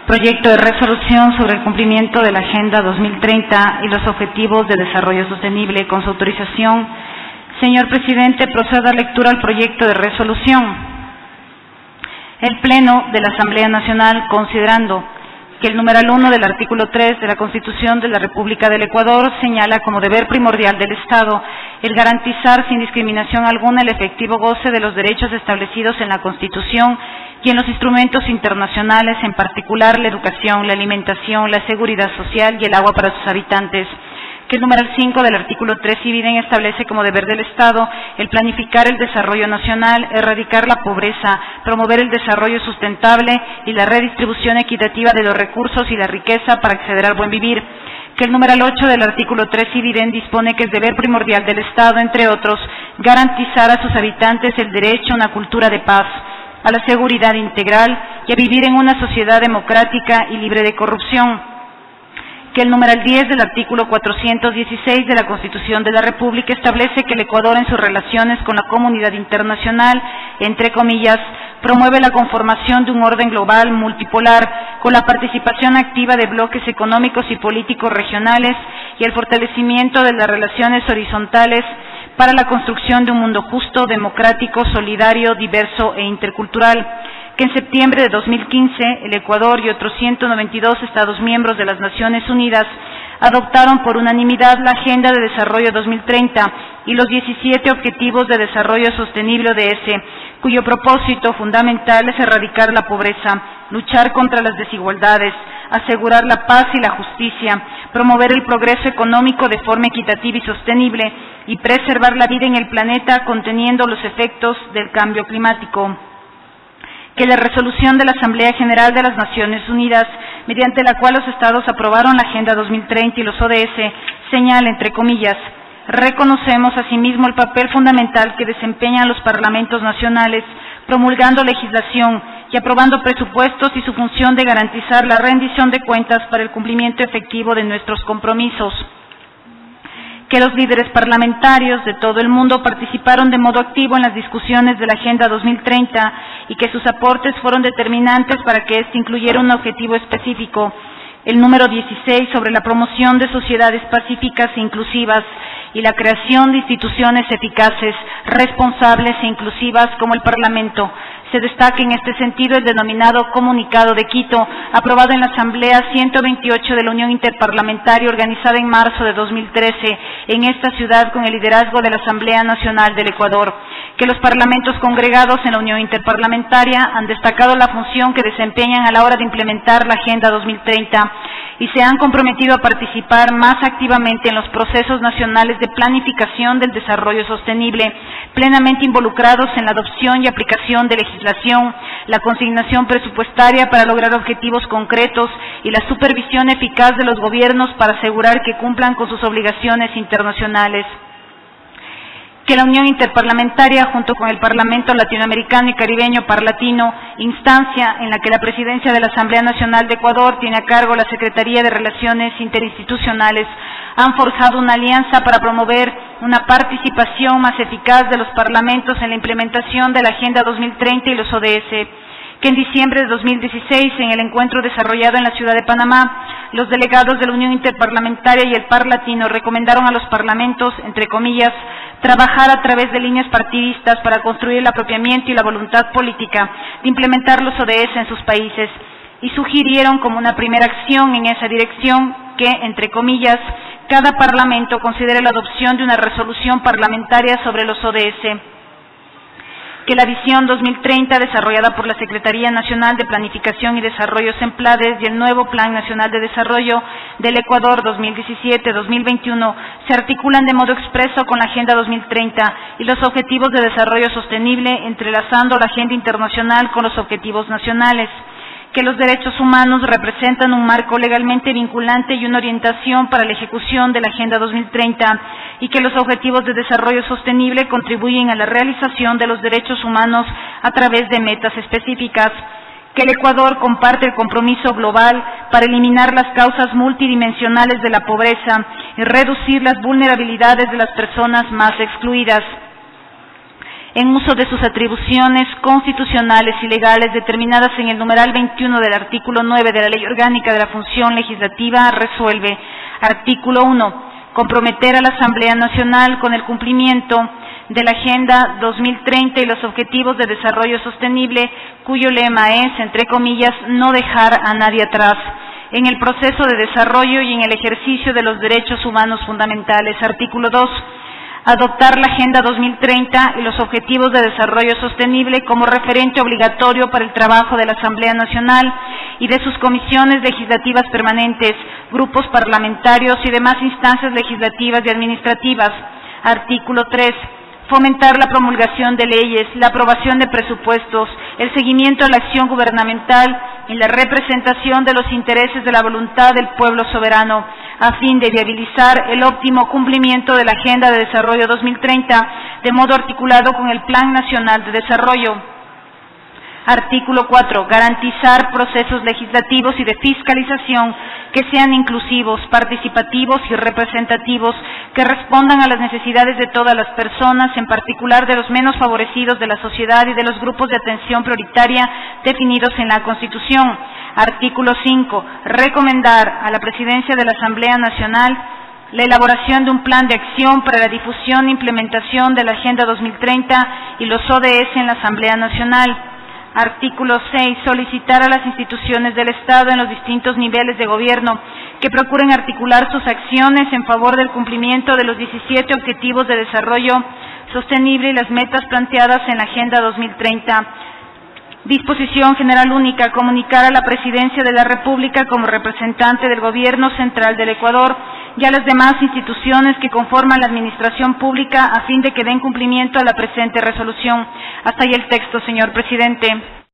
Proyecto de resolución sobre el cumplimiento de la Agenda 2030 y los Objetivos de Desarrollo Sostenible. Con su autorización, señor presidente, procedo a dar lectura al proyecto de resolución. El Pleno de la Asamblea Nacional, considerando que el numeral 1 del artículo 3 de la Constitución de la República del Ecuador señala como deber primordial del Estado el garantizar sin discriminación alguna el efectivo goce de los derechos establecidos en la Constitución y en los instrumentos internacionales, en particular la educación, la alimentación, la seguridad social y el agua para sus habitantes, que el numeral 5 del artículo 3 y bien establece como deber del Estado el planificar el desarrollo nacional, erradicar la pobreza, promover el desarrollo sustentable y la redistribución equitativa de los recursos y la riqueza para acceder al buen vivir, que el numeral 8 del artículo 3 y bien dispone que es deber primordial del Estado, entre otros, garantizar a sus habitantes el derecho a una cultura de paz, a la seguridad integral y a vivir en una sociedad democrática y libre de corrupción, que el numeral 10 del artículo 416 de la Constitución de la República establece que el Ecuador en sus relaciones con la comunidad internacional, entre comillas, promueve la conformación de un orden global multipolar con la participación activa de bloques económicos y políticos regionales y el fortalecimiento de las relaciones horizontales para la construcción de un mundo justo, democrático, solidario, diverso e intercultural, que en septiembre de 2015 el Ecuador y otros 192 Estados miembros de las Naciones Unidas adoptaron por unanimidad la Agenda de Desarrollo 2030 y los 17 Objetivos de Desarrollo Sostenible ODS, cuyo propósito fundamental es erradicar la pobreza, luchar contra las desigualdades, asegurar la paz y la justicia, promover el progreso económico de forma equitativa y sostenible y preservar la vida en el planeta conteniendo los efectos del cambio climático. Que la resolución de la Asamblea General de las Naciones Unidas, mediante la cual los Estados aprobaron la Agenda 2030 y los ODS, señala, entre comillas, reconocemos asimismo el papel fundamental que desempeñan los parlamentos nacionales, promulgando legislación y aprobando presupuestos y su función de garantizar la rendición de cuentas para el cumplimiento efectivo de nuestros compromisos. Que los líderes parlamentarios de todo el mundo participaron de modo activo en las discusiones de la Agenda 2030 y que sus aportes fueron determinantes para que éste incluyera un objetivo específico, el número 16 sobre la promoción de sociedades pacíficas e inclusivas y la creación de instituciones eficaces, responsables e inclusivas como el Parlamento. Se destaca en este sentido el denominado Comunicado de Quito, aprobado en la Asamblea 128 de la Unión Interparlamentaria, organizada en marzo de 2013 en esta ciudad con el liderazgo de la Asamblea Nacional del Ecuador, que los parlamentos congregados en la Unión Interparlamentaria han destacado la función que desempeñan a la hora de implementar la Agenda 2030 y se han comprometido a participar más activamente en los procesos nacionales de planificación del desarrollo sostenible, plenamente involucrados en la adopción y aplicación de legislación, la consignación presupuestaria para lograr objetivos concretos y la supervisión eficaz de los gobiernos para asegurar que cumplan con sus obligaciones internacionales. Que la Unión Interparlamentaria, junto con el Parlamento Latinoamericano y Caribeño Parlatino, instancia en la que la Presidencia de la Asamblea Nacional de Ecuador tiene a cargo la Secretaría de Relaciones Interinstitucionales, han forjado una alianza para promover una participación más eficaz de los parlamentos en la implementación de la Agenda 2030 y los ODS, que en diciembre de 2016, en el encuentro desarrollado en la ciudad de Panamá, los delegados de la Unión Interparlamentaria y el Parlatino recomendaron a los parlamentos, entre comillas, trabajar a través de líneas partidistas para construir el apropiamiento y la voluntad política de implementar los ODS en sus países, y sugirieron como una primera acción en esa dirección que, entre comillas, cada parlamento considere la adopción de una resolución parlamentaria sobre los ODS. Que la Visión 2030, desarrollada por la Secretaría Nacional de Planificación y Desarrollo SEMPLADES y el nuevo Plan Nacional de Desarrollo del Ecuador 2017-2021, se articulan de modo expreso con la Agenda 2030 y los Objetivos de Desarrollo Sostenible, entrelazando la agenda internacional con los objetivos nacionales. Que los derechos humanos representan un marco legalmente vinculante y una orientación para la ejecución de la Agenda 2030 y que los objetivos de desarrollo sostenible contribuyen a la realización de los derechos humanos a través de metas específicas. Que el Ecuador comparte el compromiso global para eliminar las causas multidimensionales de la pobreza y reducir las vulnerabilidades de las personas más excluidas. en uso de sus atribuciones constitucionales y legales determinadas en el numeral 21 del artículo 9 de la Ley Orgánica de la Función Legislativa, resuelve. Artículo 1. Comprometer a la Asamblea Nacional con el cumplimiento de la Agenda 2030 y los Objetivos de Desarrollo Sostenible, cuyo lema es, entre comillas, no dejar a nadie atrás, en el proceso de desarrollo y en el ejercicio de los derechos humanos fundamentales. Artículo 2. Adoptar la Agenda 2030 y los Objetivos de Desarrollo Sostenible como referente obligatorio para el trabajo de la Asamblea Nacional y de sus comisiones legislativas permanentes, grupos parlamentarios y demás instancias legislativas y administrativas. Artículo 3. Fomentar la promulgación de leyes, la aprobación de presupuestos, el seguimiento a la acción gubernamental y la representación de los intereses de la voluntad del pueblo soberano, a fin de viabilizar el óptimo cumplimiento de la Agenda de Desarrollo 2030, de modo articulado con el Plan Nacional de Desarrollo. Artículo 4. Garantizar procesos legislativos y de fiscalización que sean inclusivos, participativos y representativos, que respondan a las necesidades de todas las personas, en particular de los menos favorecidos de la sociedad y de los grupos de atención prioritaria definidos en la Constitución. Artículo 5. Recomendar a la Presidencia de la Asamblea Nacional la elaboración de un plan de acción para la difusión e implementación de la Agenda 2030 y los ODS en la Asamblea Nacional. Artículo 6. Solicitar a las instituciones del Estado en los distintos niveles de gobierno que procuren articular sus acciones en favor del cumplimiento de los 17 Objetivos de Desarrollo Sostenible y las metas planteadas en la Agenda 2030. Disposición General Única. Comunicar a la Presidencia de la República como representante del Gobierno Central del Ecuador y a las demás instituciones que conforman la administración pública a fin de que den cumplimiento a la presente resolución. Hasta ahí el texto, señor presidente.